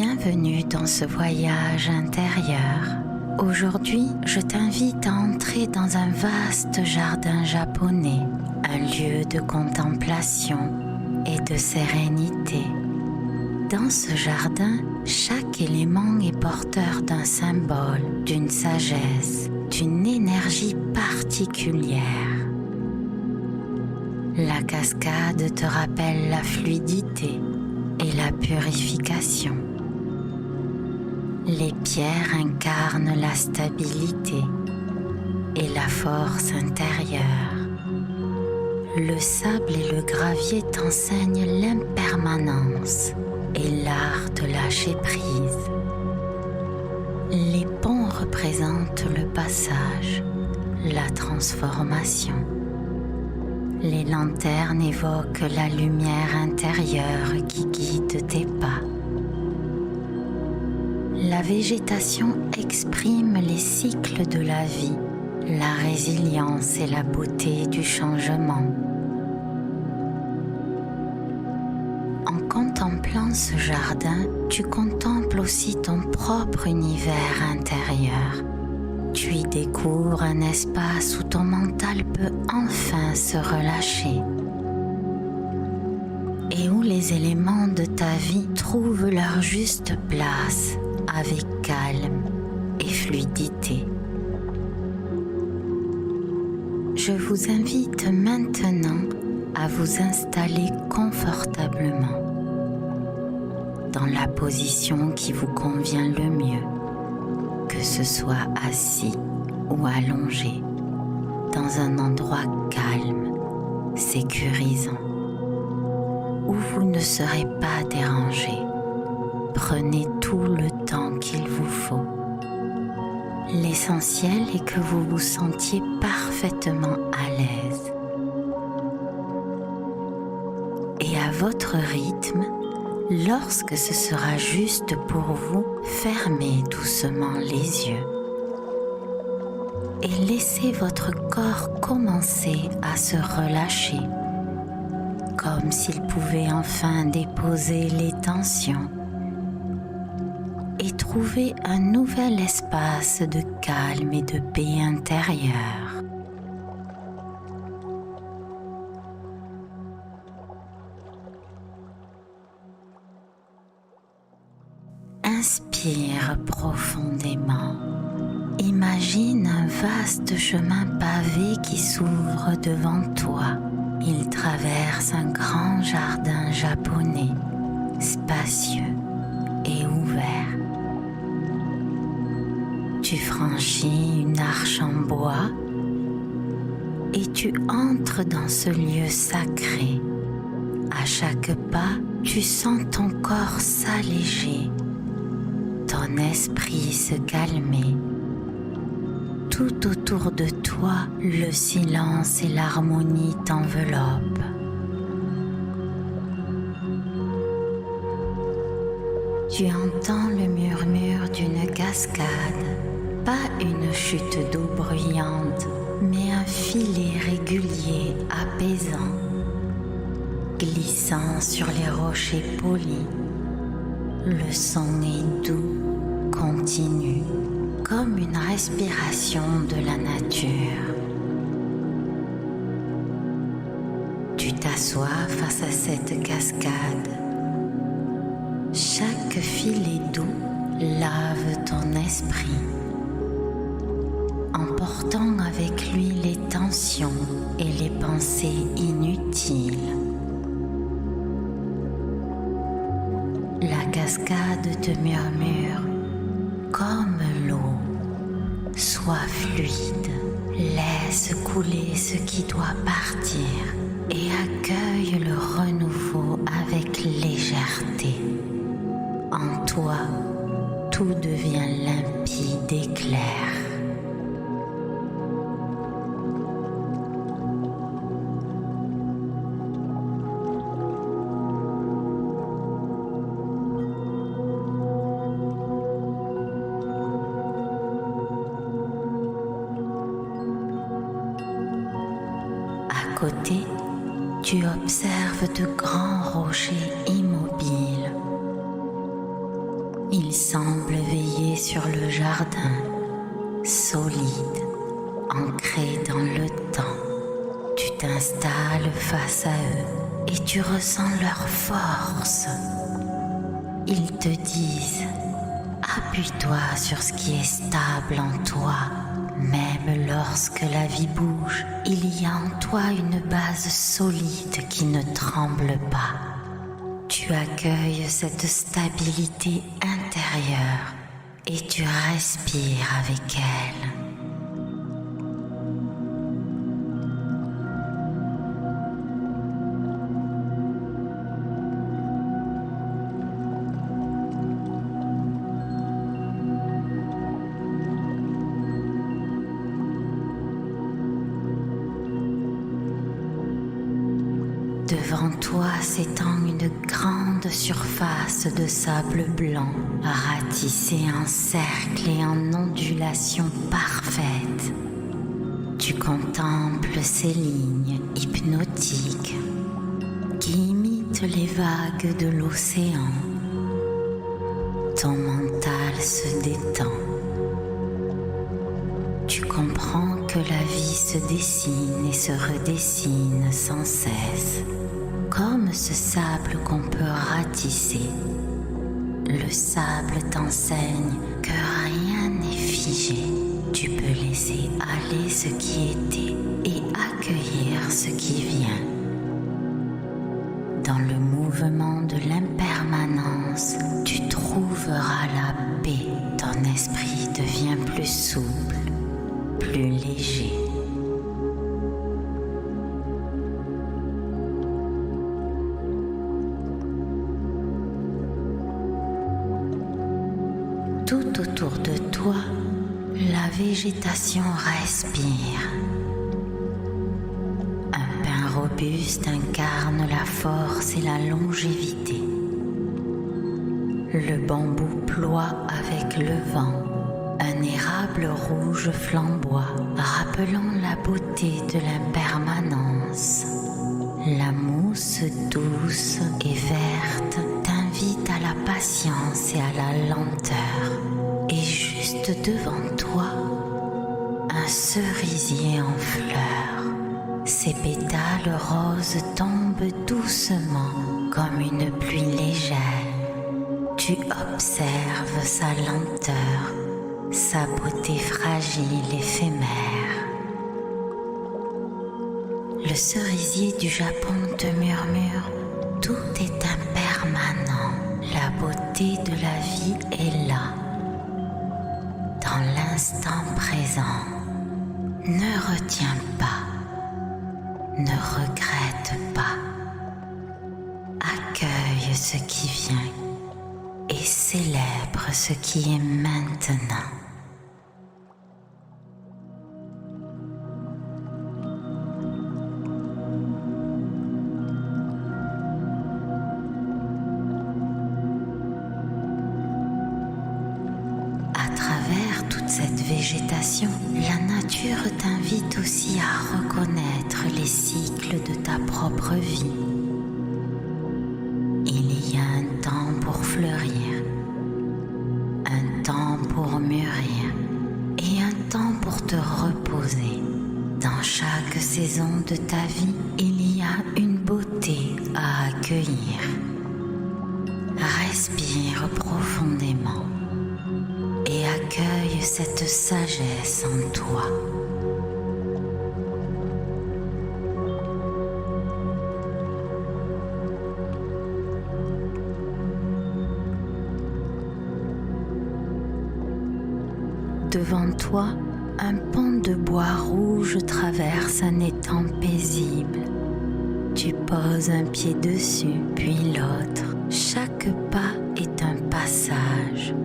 Bienvenue dans ce voyage intérieur. Aujourd'hui, je t'invite à entrer dans un vaste jardin japonais, un lieu de contemplation et de sérénité. Dans ce jardin, chaque élément est porteur d'un symbole, d'une sagesse, d'une énergie particulière. La cascade te rappelle la fluidité et la purification. Les pierres incarnent la stabilité et la force intérieure. Le sable et le gravier t'enseignent l'impermanence et l'art de lâcher prise. Les ponts représentent le passage, la transformation. Les lanternes évoquent la lumière intérieure qui guide tes pas. La végétation exprime les cycles de la vie, la résilience et la beauté du changement. En contemplant ce jardin, tu contemples aussi ton propre univers intérieur. Tu y découvres un espace où ton mental peut enfin se relâcher et où les éléments de ta vie trouvent leur juste place avec calme et fluidité. Je vous invite maintenant à vous installer confortablement dans la position qui vous convient le mieux, que ce soit assis ou allongé, dans un endroit calme, sécurisant, où vous ne serez pas dérangé. Prenez tout le temps qu'il vous faut. L'essentiel est que vous vous sentiez parfaitement à l'aise. Et à votre rythme, lorsque ce sera juste pour vous, fermez doucement les yeux et laissez votre corps commencer à se relâcher, comme s'il pouvait enfin déposer les tensions et trouver un nouvel espace de calme et de paix intérieure. Inspire profondément. Imagine un vaste chemin pavé qui s'ouvre devant toi. Il traverse un grand jardin japonais, spacieux et ouvert. Tu franchis une arche en bois et tu entres dans ce lieu sacré. À chaque pas, tu sens ton corps s'alléger, ton esprit se calmer. Tout autour de toi, le silence et l'harmonie t'enveloppent. Tu entends le murmure d'une cascade, pas une chute d'eau bruyante, mais un filet régulier, apaisant, glissant sur les rochers polis. Le son est doux, continu, comme une respiration de la nature. Tu t'assois face à cette cascade. Chaque filet d'eau lave ton esprit, emportant avec lui les tensions et les pensées inutiles. La cascade te murmure comme l'eau. Sois fluide, laisse couler ce qui doit partir et accueille le renouveau avec légèreté. En toi, tout devient limpide et clair. À côté, tu observes de grands rochers immobiles. Il semble veiller sur le jardin, solide, ancré dans le temps. Tu t'installes face à eux et tu ressens leur force. Ils te disent, appuie-toi sur ce qui est stable en toi. Même lorsque la vie bouge, il y a en toi une base solide qui ne tremble pas. Tu accueilles cette stabilité intérieure et tu respires avec elle. Devant toi s'étend une grande surface de sable blanc, ratissée en cercles et en ondulations parfaites. Tu contemples ces lignes hypnotiques qui imitent les vagues de l'océan. Ton mental se détend. Tu comprends que la vie se dessine et se redessine sans cesse, comme ce sable qu'on peut ratisser. Le sable t'enseigne que rien n'est figé. Tu peux laisser aller ce qui était et accueillir ce qui vient. Dans le mouvement de l'impermanence, tu trouveras la paix. Ton esprit devient plus souple, plus léger. Tout autour de toi, la végétation respire. Un pin robuste incarne la force et la longévité. Le bambou ploie avec le vent. Un érable rouge flamboie, rappelant la beauté de l'impermanence. La mousse douce et verte t'invite à la patience et à la lenteur. Et juste devant toi, un cerisier en fleurs. Ses pétales roses tombent doucement comme une pluie légère. Tu observes sa lenteur, sa beauté fragile, éphémère. Le cerisier du Japon te murmure, tout est impermanent, la beauté de la vie est là, dans l'instant présent. Ne retiens pas, ne regrette pas, accueille ce qui vient et célèbre ce qui est maintenant. À travers toute cette végétation, la nature t'invite aussi à reconnaître les cycles de ta propre vie. Il y a un temps pour fleurir, un temps pour mûrir et un temps pour te reposer. Dans chaque saison de ta vie, il y a une beauté à accueillir. Respire profondément et accueille cette sagesse en toi. Devant toi, un pont de bois rouge traverse un étang paisible. Tu poses un pied dessus, puis l'autre. Chaque pas est un passage.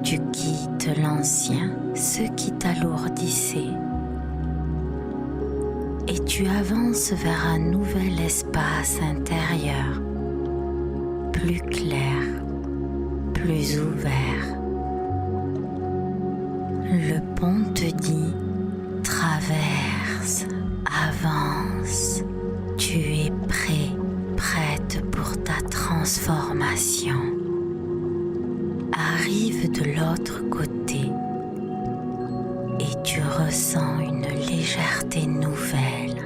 Tu quittes l'ancien, ce qui t'alourdissait, et tu avances vers un nouvel espace intérieur, plus clair, plus ouvert. Le pont te dit, traverse, avance, tu es prêt, prête pour ta transformation. arrives de l'autre côté et tu ressens une légèreté nouvelle.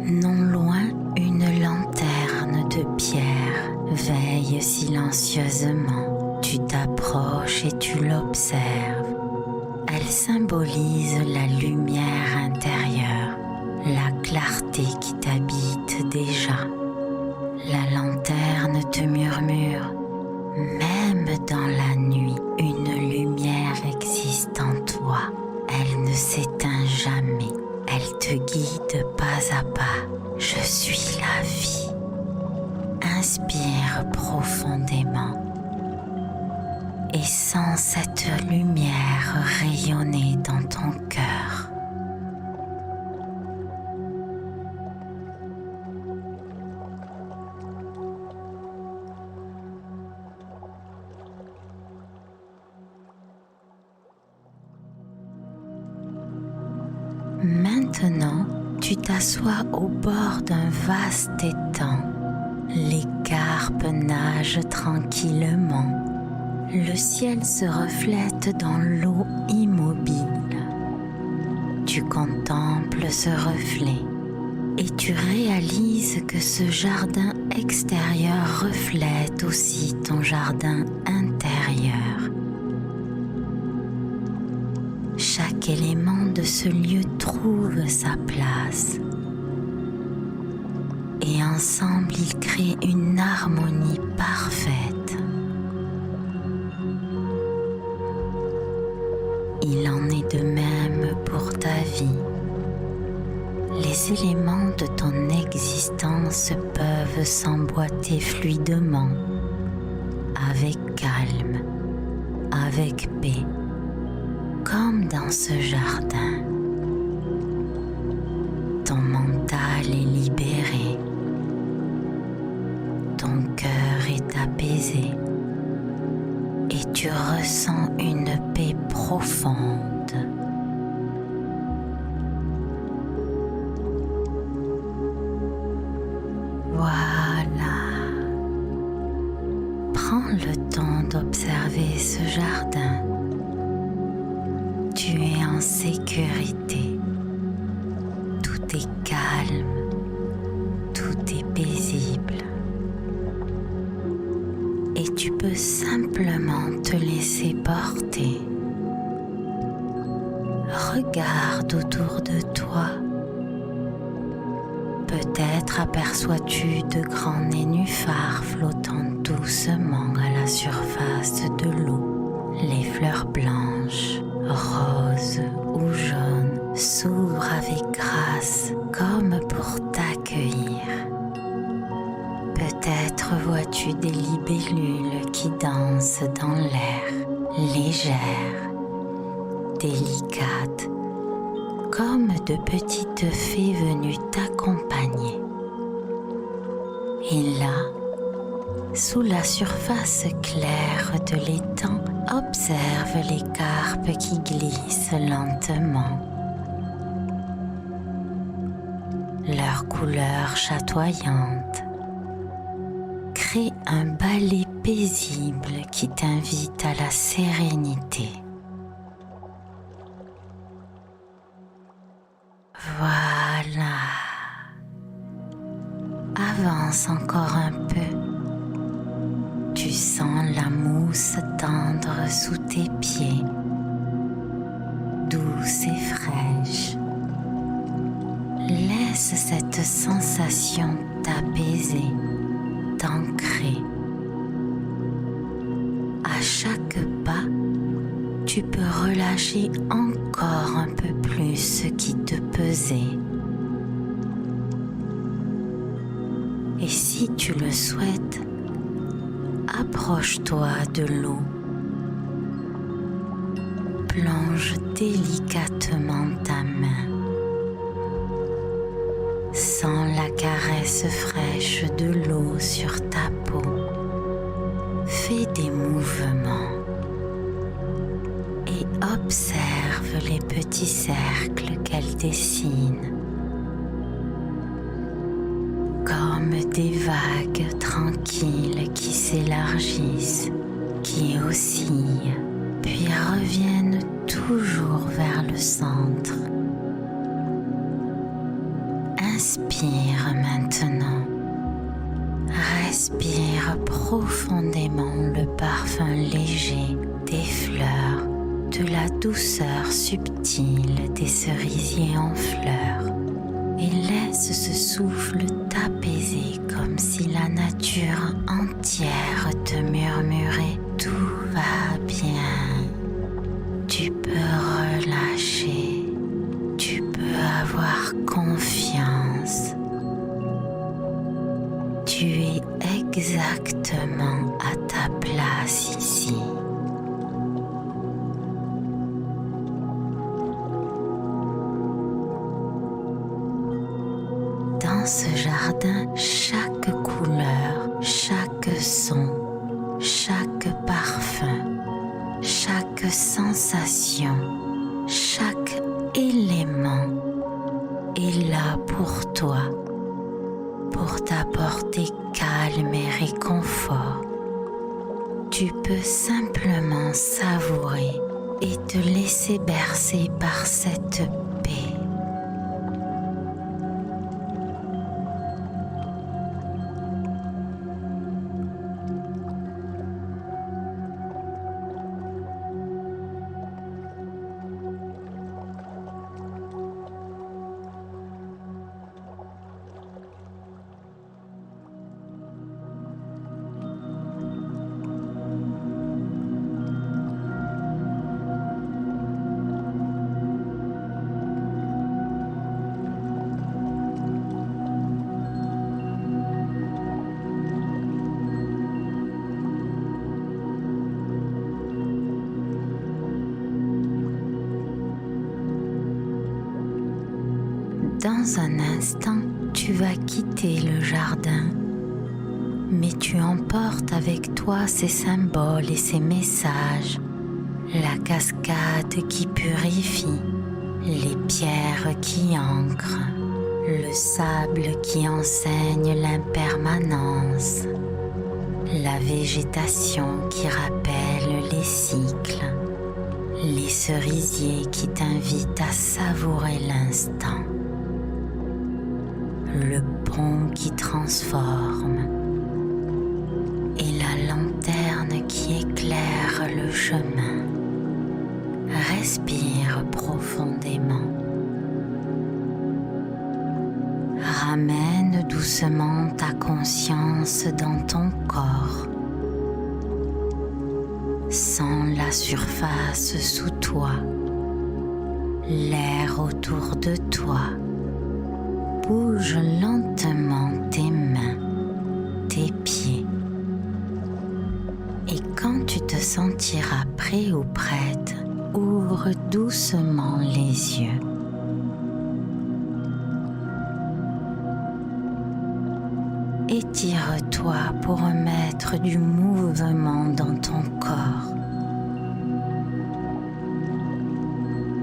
Non loin, une lanterne de pierre veille silencieusement. Tu t'approches et tu l'observes. Elle symbolise la lumière intérieure, la clarté qui t'habite déjà. La lanterne te murmure, même dans la nuit, une lumière existe en toi. Elle ne s'éteint jamais. Elle te guide pas à pas. Je suis la vie. Inspire profondément et sens cette lumière rayonner dans ton cœur. Maintenant, tu t'assois au bord d'un vaste étang. Les carpes nagent tranquillement. Le ciel se reflète dans l'eau immobile. Tu contemples ce reflet et tu réalises que ce jardin extérieur reflète aussi ton jardin intérieur. Chaque élément de ce lieu trouve sa place et ensemble ils créent une harmonie parfaite. Il en est de même pour ta vie. Les éléments de ton existence peuvent s'emboîter fluidement, avec calme, avec paix, comme dans ce jardin. Ton mental est libéré, ton cœur est apaisé et tu ressens une paix profonde. Voilà. Prends le temps d'observer ce jardin. Tu es en sécurité. Tout est calme. Tout est paisible. Et tu peux simplement te laisser porter. Regarde autour de toi. Peut-être aperçois-tu de grands nénuphars flottant doucement à la surface de l'eau. Les fleurs blanches, roses ou jaunes s'ouvrent avec grâce comme pour t'accueillir. Peut-être vois-tu des libellules qui dansent dans l'air, légères, délicates, comme de petites fées venues t'accompagner. Et là, sous la surface claire de l'étang, observe les carpes qui glissent lentement. Leur couleur chatoyante crée un ballet paisible qui t'invite à la sérénité. Voilà. Avance encore un peu. Tu sens la mousse tendre sous tes pieds, douce et fraîche. Laisse cette sensation t'apaiser, t'ancrer. À chaque pas, tu peux relâcher encore un peu plus ce qui te pesait. Et si tu le souhaites, approche-toi de l'eau. Plonge délicatement ta main. Sens la caresse fraîche de l'eau sur ta peau. Fais des mouvements et observe les petits cercles qu'elle dessine. Comme comme des vagues tranquilles qui s'élargissent, qui oscillent, puis reviennent toujours vers le centre. Inspire maintenant. Respire profondément le parfum léger des fleurs, de la douceur subtile des cerisiers en fleurs et laisse ce souffle t'apaiser comme si la nature entière te murmurait « Tout va bien, tu peux relâcher, tu peux avoir confiance. Tu es exactement à ta place ici. » Dans ce jardin, chaque couleur, chaque son, chaque parfum, chaque sensation, chaque élément est là pour toi, pour t'apporter calme et réconfort. Tu peux simplement savourer et te laisser bercer par cette paix. Dans un instant, tu vas quitter le jardin, mais tu emportes avec toi ces symboles et ces messages, la cascade qui purifie, les pierres qui ancrent, le sable qui enseigne l'impermanence, la végétation qui rappelle les cycles, les cerisiers qui t'invitent à savourer l'instant, le pont qui transforme et la lanterne qui éclaire le chemin. Respire profondément. Ramène doucement ta conscience dans ton corps. Sens la surface sous toi, l'air autour de toi. Bouge lentement tes mains, tes pieds. Et quand tu te sentiras prêt ou prête, ouvre doucement les yeux. Étire-toi pour remettre du mouvement dans ton corps.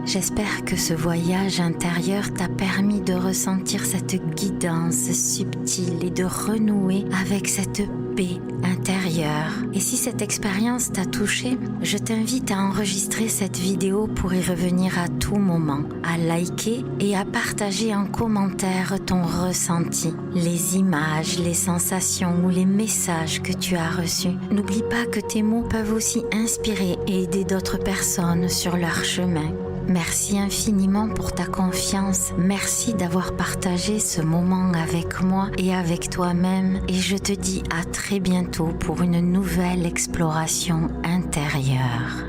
J'espère que ce voyage intérieur t'a permis de ressentir cette guidance subtile et de renouer avec cette paix intérieure. Et si cette expérience t'a touché, je t'invite à enregistrer cette vidéo pour y revenir à tout moment, à liker et à partager en commentaire ton ressenti, les images, les sensations ou les messages que tu as reçus. N'oublie pas que tes mots peuvent aussi inspirer et aider d'autres personnes sur leur chemin. Merci infiniment pour ta confiance. Merci d'avoir partagé ce moment avec moi et avec toi-même. Et je te dis à très bientôt pour une nouvelle exploration intérieure.